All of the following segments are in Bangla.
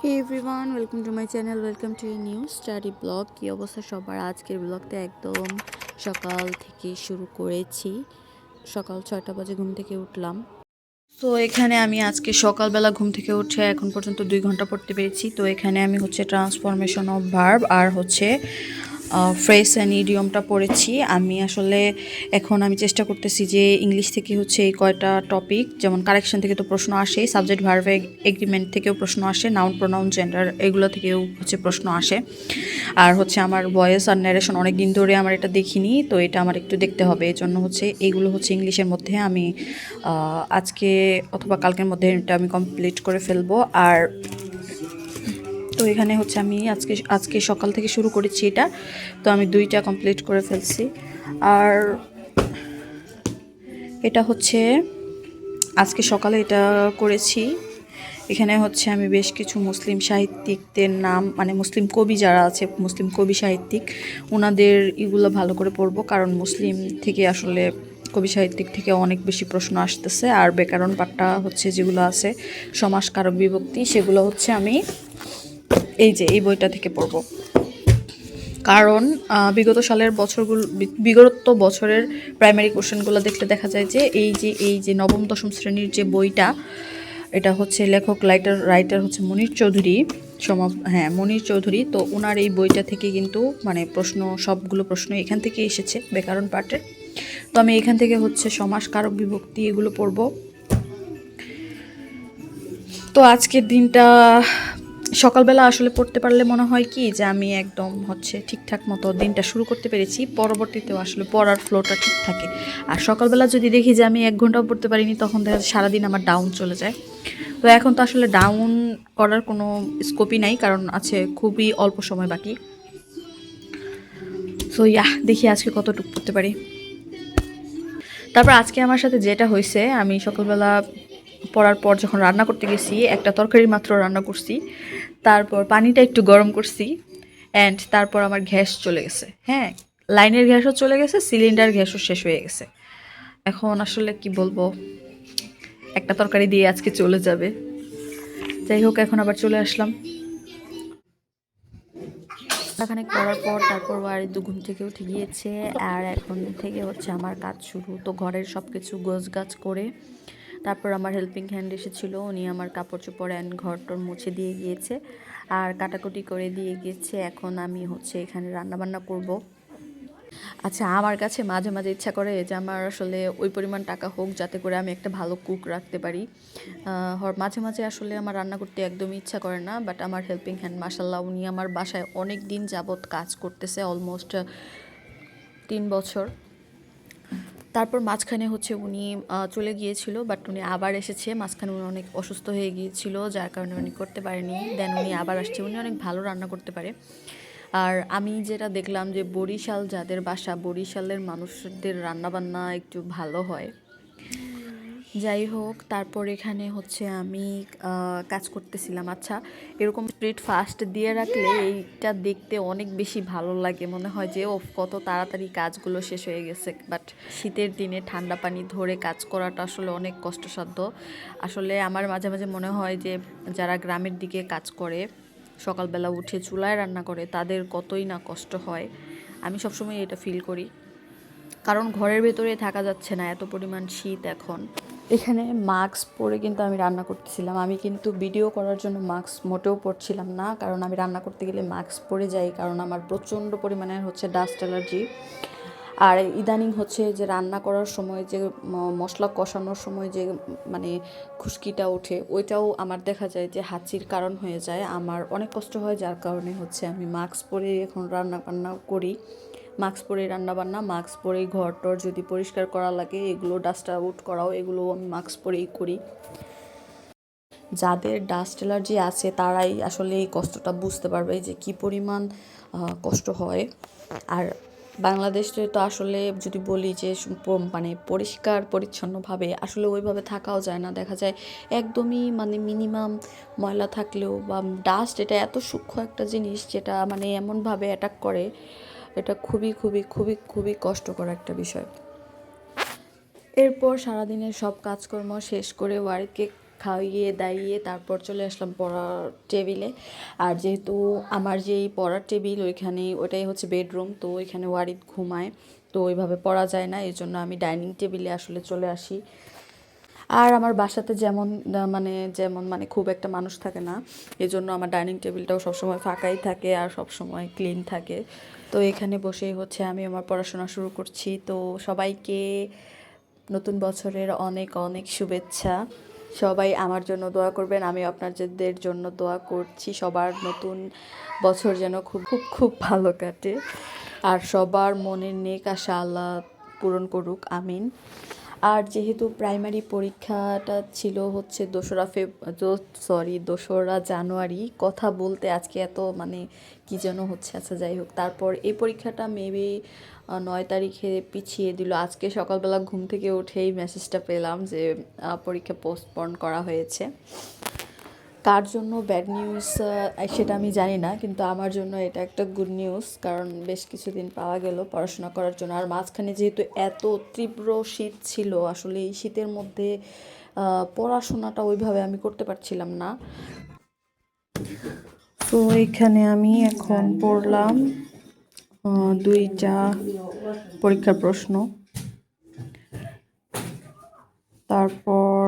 Hey everyone, welcome to my channel, welcome to a new study blog. কী অবস্থা সবার? আজকের ব্লগটা একদম সকাল থেকে শুরু করেছি। সকাল 6টা বাজে ঘুম থেকে উঠলাম। তো এখানে আমি আজকে সকালবেলা ঘুম থেকে উঠে এখন পর্যন্ত 2 ঘন্টা পড়তে পেরেছি। তো এখানে আমি ট্রান্সফরমেশন অফ ভার্ব আর ফ্রেজ অ্যান্ড ইডিয়মটা পড়েছি। আমি আসলে এখন আমি চেষ্টা করতেছি যে ইংলিশ থেকে এই কয়টা টপিক, যেমন কারেকশন থেকে তো প্রশ্ন আসে, সাবজেক্ট ভার্ব এগ্রিমেন্ট থেকেও প্রশ্ন আসে, নাউন প্রোনাউন জেন্ডার এগুলো থেকেও প্রশ্ন আসে। আর আমার ভয়েস আর ন্যারেশন অনেক দিন ধরে আমার এটা দেখিনি, তো এটা আমার একটু দেখতে হবে। এই জন্য এইগুলো ইংলিশের মধ্যে আমি আজকে অথবা কালকের মধ্যে এটা আমি কমপ্লিট করে ফেলবো। আর তো এখানে আমি আজকে সকাল থেকে শুরু করেছি এটা, তো আমি 2টা কমপ্লিট করে ফেলছি। আর এটা আজকে সকালে এটা করেছি। এখানে আমি বেশ কিছু মুসলিম সাহিত্যিকদের নাম, মানে মুসলিম কবি যারা আছে, মুসলিম কবি সাহিত্যিক, ওনাদের এগুলো ভালো করে পড়বো, কারণ মুসলিম থেকে আসলে কবি সাহিত্যিক থেকে অনেক বেশি প্রশ্ন আসতেছে। আর ব্যাকরণ পাঠটা যেগুলো আছে, সমাস কারক বিভক্তি, সেগুলো আমি এই বইটা থেকে পড়ব। কারণ বিগত বছরের প্রাইমারি কোশ্চেনগুলো দেখলে দেখা যায় যে এই যে নবম দশম শ্রেণীর যে বইটা, এটা লেখক রাইটার মনির চৌধুরী, মনির চৌধুরী। তো ওনার এই বইটা থেকে কিন্তু মানে সবগুলো প্রশ্ন এখান থেকে এসেছে ব্যাকরণ পাঠের। তো আমি এখান থেকে সমাস কারক বিভক্তি এগুলো পড়ব। তো আজকের দিনটা সকালবেলা আসলে পড়তে পারলে মনে হয় কি যে আমি একদম ঠিকঠাক মতো দিনটা শুরু করতে পেরেছি, পরবর্তীতেও আসলে পড়ার ফ্লোটা ঠিক থাকে। আর সকালবেলা যদি দেখি যে আমি 1 ঘন্টাও পড়তে পারিনি, তখন দেখা যায় সারাদিন আমার ডাউন চলে যায়। তো এখন তো আসলে ডাউন করার কোনো স্কোপই নাই, কারণ আছে খুবই অল্প সময় বাকি। সো দেখি আজকে কতটুকু পড়তে পারি। তারপর আজকে আমার সাথে যেটা হয়েছে, আমি সকালবেলা পড়ার পর যখন রান্না করতে গেছি, একটা তরকারি মাত্র রান্না করছি, তারপর পানিটা একটু গরম করছি, অ্যান্ড তারপর আমার গ্যাস চলে গেছে। হ্যাঁ, লাইনের গ্যাসও চলে গেছে, সিলিন্ডার গ্যাসও শেষ হয়ে গেছে। এখন আসলে কি বলবো, একটা তরকারি দিয়ে আজকে চলে যাবে। যাই হোক, এখন আবার চলে আসলাম। খানিক পড়ার পর তারপর বাড়ি ঘুম থেকে উঠে গিয়েছে, আর এখন থেকে আমার কাজ শুরু। তো ঘরের সব কিছু গোছগাছ করে তারপর আমার হেল্পিং হ্যান্ড এসেছিলো, উনি আমার কাপড় চোপড় অ্যান্ড ঘরটর মুছে দিয়ে গিয়েছে আর কাটাকুটি করে দিয়ে গিয়েছে। এখন আমি এখানে রান্নাবান্না করব। আচ্ছা, আমার কাছে মাঝে মাঝে ইচ্ছা করে যে আমার আসলে ওই পরিমাণ টাকা হোক যাতে করে আমি একটা ভালো কুক রাখতে পারি। মাঝে মাঝে আসলে আমার রান্না করতে একদমই ইচ্ছা করে না, বাট আমার হেল্পিং হ্যান্ড মাশাল্লাহ উনি আমার বাসায় অনেক দিন যাবৎ কাজ করতেছে, অলমোস্ট 3 বছর। তারপর মাঝখানে উনি চলে গিয়েছিল, বাট উনি আবার এসেছে। মাঝখানে উনি অনেক অসুস্থ হয়ে গিয়েছিল, যার কারণে উনি করতে পারেনি। দেন উনি আবার আসছে। উনি অনেক ভালো রান্না করতে পারে। আর আমি যেটা দেখলাম যে বরিশাল যাদের বাসা, বরিশালের মানুষদের রান্নাবান্না একটু ভালো হয়। যাই হোক, তারপর এখানে আমি কাজ করতেছিলাম। আচ্ছা, এরকম স্পিড ফাস্ট দিয়ে রাখলে এইটা দেখতে অনেক বেশি ভালো লাগে, মনে হয় যে ও কত তাড়াতাড়ি কাজগুলো শেষ হয়ে গেছে। বাট শীতের দিনে ঠান্ডা পানি ধরে কাজ করাটা আসলে অনেক কষ্টসাধ্য। আসলে আমার মাঝে মাঝে মনে হয় যে যারা গ্রামের দিকে কাজ করে, সকালবেলা উঠে চুলায় রান্না করে, তাদের কতই না কষ্ট হয়। আমি সবসময় এটা ফিল করি, কারণ ঘরের ভেতরে থাকা যাচ্ছে না, এত পরিমাণ শীত এখন। এখানে মাস্ক পরে কিন্তু আমি রান্না করতেছিলাম। আমি কিন্তু ভিডিও করার জন্য মাস্ক মোটেও পরছিলাম না, কারণ আমি রান্না করতে গেলে মাস্ক পরে যাই, কারণ আমার প্রচণ্ড পরিমাণের ডাস্ট অ্যালার্জি। আর ইদানিং যে রান্না করার সময় যে মশলা কষানোর সময় যে মানে খুশকিটা ওঠে, ওইটাও আমার দেখা যায় যে হাঁচির কারণ হয়ে যায়। আমার অনেক কষ্ট হয়, যার কারণে আমি মাস্ক পরে এখন রান্না বান্না করি। মাস্ক পরে রান্নাবান্না, মাস্ক পরেই ঘর টর যদি পরিষ্কার করা লাগে, এগুলো ডাস্ট আউট করাও, এগুলো আমি মাস্ক পরেই করি। যাদের ডাস্ট অ্যালার্জি আছে তারাই আসলে এই কষ্টটা বুঝতে পারবে যে কী পরিমাণ কষ্ট হয়। আর বাংলাদেশে তো আসলে যদি বলি যে মানে পরিষ্কার পরিচ্ছন্নভাবে আসলে ওইভাবে থাকাও যায় না, দেখা যায় একদমই মানে মিনিমাম ময়লা থাকলেও বা ডাস্ট, এটা এত সূক্ষ্ম একটা জিনিস যেটা মানে এমনভাবে অ্যাটাক করে, এটা খুবই খুবই খুবই খুবই কষ্টকর একটা বিষয়। এরপর সারাদিনের সব কাজকর্ম শেষ করে ওয়ার্কে খাইয়ে দাইয়ে তারপর চলে আসলাম পড়ার টেবিলে। আর যেহেতু আমার যেই পড়ার টেবিল ওইটাই হচ্ছে বেডরুম, তো ওইখানে ওয়ারিদ ঘুমায়, তো ওইভাবে পড়া যায় না, এই জন্য আমি ডাইনিং টেবিলে আসলে চলে আসি। আর আমার বাসাতে যেমন খুব একটা মানুষ থাকে না, এজন্য আমার ডাইনিং টেবিলটাও সবসময় ফাঁকাই থাকে আর সবসময় ক্লিন থাকে। তো এখানে বসেই হচ্ছে আমি আমার পড়াশোনা শুরু করছি। তো সবাইকে নতুন বছরের অনেক অনেক শুভেচ্ছা। সবাই আমার জন্য দোয়া করবেন, আমি আপনাদের জন্য দোয়া করছি। সবার নতুন বছর যেন খুব খুব খুব ভালো কাটে আর সবার মনের নেক আশা আল্লাহ পূরণ করুক, আমিন। আর যেহেতু প্রাইমারি পরীক্ষাটা ছিল হচ্ছে 2রা জানুয়ারি, কথা বলতে আজকে এত কি যেন হচ্ছে, আচ্ছা যাই হোক। তারপর এই পরীক্ষাটা মেবি 9 তারিখে পিছিয়ে দিল। আজকে সকালবেলা ঘুম থেকে উঠেই মেসেজটা পেলাম যে পরীক্ষা পোস্টপোন করা হয়েছে। কার জন্য ব্যাড নিউজ সেটা আমি জানি না, কিন্তু আমার জন্য এটা একটা গুড নিউজ, কারণ বেশ কিছুদিন পাওয়া গেল পড়াশোনা করার জন্য। আর মাঝখানে যেহেতু এত তীব্র শীত ছিল, আসলে এই শীতের মধ্যে পড়াশোনাটা ওইভাবে আমি করতে পারছিলাম না। তো এখানে আমি এখন পড়লাম 2টা পরীক্ষার প্রশ্ন, তারপর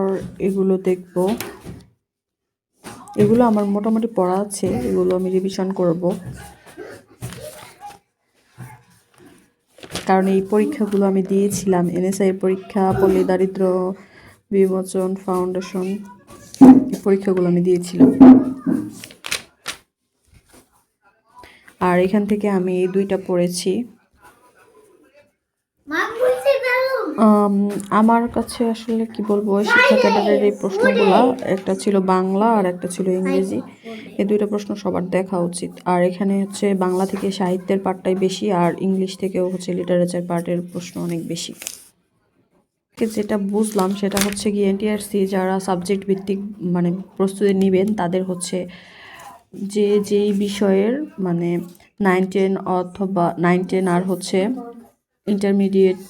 এগুলো দেখব। এগুলো আমার মোটামুটি পড়া আছে, এগুলো আমি রিভিশন করব, কারণ এই পরীক্ষাগুলো আমি দিয়েছিলাম। এনএসআই পরীক্ষা, পল্লী দারিদ্র বিমোচন ফাউন্ডেশন, এই পরীক্ষাগুলো আমি দিয়েছিলাম। আর এখান থেকে আমি এই 2টা পড়েছি। আমার কাছে আসলে কি বলবো, শিক্ষা ক্যাডারের এই প্রশ্নগুলা, একটা ছিল বাংলা আর একটা ছিল ইংরেজি, এই 2টা প্রশ্ন সবার দেখা উচিত। আর এখানে হচ্ছে বাংলা থেকে সাহিত্যের পার্টটাই বেশি, আর ইংলিশ থেকেও হচ্ছে লিটারেচার পার্টের প্রশ্ন অনেক বেশি। যেটা বুঝলাম সেটা হচ্ছে কি, এনটিআরসি যারা সাবজেক্ট ভিত্তিক প্রস্তুতি নেবেন, তাদের হচ্ছে যেই বিষয়ের 9-10 অথবা 9-10 আর হচ্ছে ইন্টারমিডিয়েট,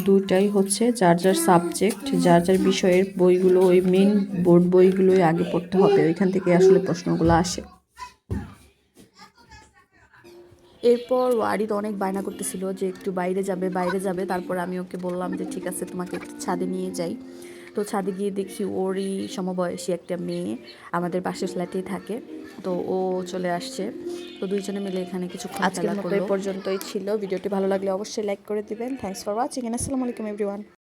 2টাই হচ্ছে যার যার সাবজেক্ট, যার যার বিষয়ের বইগুলো, ওই মেন বোর্ড বইগুলোই আগে পড়তে হবে, ওইখান থেকে আসলে প্রশ্নগুলো আসে। এরপর ওয়ারিদ অনেক বায়না করতেছিল যে একটু বাইরে যাবে। তারপর আমি ওকে বললাম যে ঠিক আছে, তোমাকে একটু ছাদে নিয়ে যাই। তো ছাদে গিয়ে দেখি ওরই সমবয়সী একটা মেয়ে আমাদের পাশের ফ্ল্যাটেই থাকে, তো ও চলে আসছে। তো দুইজনে মিলে এখানে কিছুক্ষণ খেলা করলো। আজকের মতো এই পর্যন্তই ছিল। ভিডিওটি ভালো লাগলে অবশ্যই লাইক করে দিবেন। থ্যাঙ্কস ফর ওয়াচিং, আসসালামু আলাইকুম এভরিওয়ান।